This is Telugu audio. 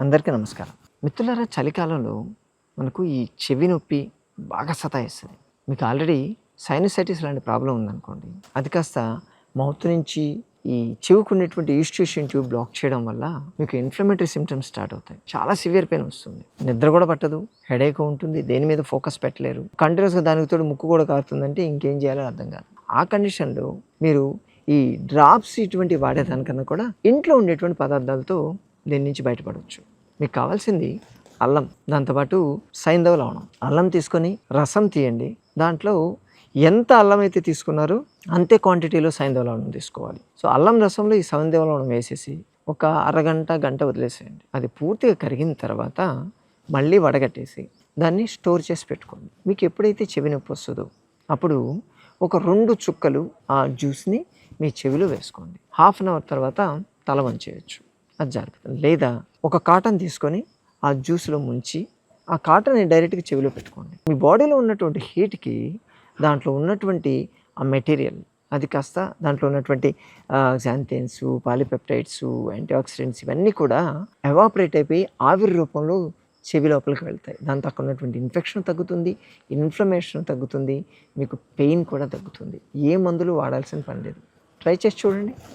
అందరికీ నమస్కారం. మిత్రులారా, చలికాలంలో మనకు ఈ చెవి నొప్పి బాగా సతాయిస్తుంది. మీకు ఆల్రెడీ సైనసైటిస్ లాంటి ప్రాబ్లం ఉందనుకోండి, అది కాస్త మౌత్ నుంచి ఈ చెవుకున్నటువంటి ఈస్ట్యూషన్ ట్యూబ్ బ్లాక్ చేయడం వల్ల మీకు ఇన్ఫ్లమేటరీ సిమ్టమ్స్ స్టార్ట్ అవుతాయి. చాలా సివియర్ పెయిన్ వస్తుంది, నిద్ర కూడా పట్టదు, హెడేక్ ఉంటుంది, దేని మీద ఫోకస్ పెట్టలేరు, కంటిన్యూస్గా దానికి తోడు ముక్కు కూడా కారుతుందంటే ఇంకేం చేయాలో అర్థం కాదు. ఆ కండిషన్లో మీరు ఈ డ్రాప్స్ ఇటువంటి వాడేదానికన్నా కూడా ఇంట్లో ఉండేటువంటి పదార్థాలతో దీని నుంచి బయటపడవచ్చు. మీకు కావాల్సింది అల్లం, దాంతోపాటు సైంధవ లవణం. అల్లం తీసుకొని రసం తీయండి. దాంట్లో ఎంత అల్లం అయితే తీసుకున్నారో అంతే క్వాంటిటీలో సైంధవ లవణం తీసుకోవాలి. సో అల్లం రసంలో ఈ సైంధవ లవణం వేసేసి ఒక అరగంట గంట వదిలేసేయండి. అది పూర్తిగా కరిగిన తర్వాత మళ్ళీ వడగట్టేసి దాన్ని స్టోర్ చేసి పెట్టుకోండి. మీకు ఎప్పుడైతే చెవి నొప్పి వస్తుందో అప్పుడు ఒక 2 చుక్కలు ఆ జ్యూస్ని మీ చెవిలో వేసుకోండి. హాఫ్ అన్ అవర్ తర్వాత తల వంచేయచ్చు, అది జరుగుతుంది. లేదా ఒక కాటన్ తీసుకొని ఆ జ్యూస్లో ముంచి ఆ కాటన్ని డైరెక్ట్గా చెవిలో పెట్టుకోండి. మీ బాడీలో ఉన్నటువంటి హీట్కి దాంట్లో ఉన్నటువంటి ఆ మెటీరియల్ అది కాస్త దాంట్లో ఉన్నటువంటి శాంథిన్స్, పాలిపెప్టైడ్స్, యాంటీఆక్సిడెంట్స్ ఇవన్నీ కూడా ఎవాపరేట్ అయిపోయి ఆవిరి రూపంలో చెవి లోపలికి వెళ్తాయి. దాంతో అక్కడ ఉన్నటువంటి ఇన్ఫెక్షన్ తగ్గుతుంది, ఇన్ఫ్లమేషన్ తగ్గుతుంది, మీకు పెయిన్ కూడా తగ్గుతుంది. ఏ మందులు వాడాల్సిన పని లేదు. ట్రై చేసి చూడండి.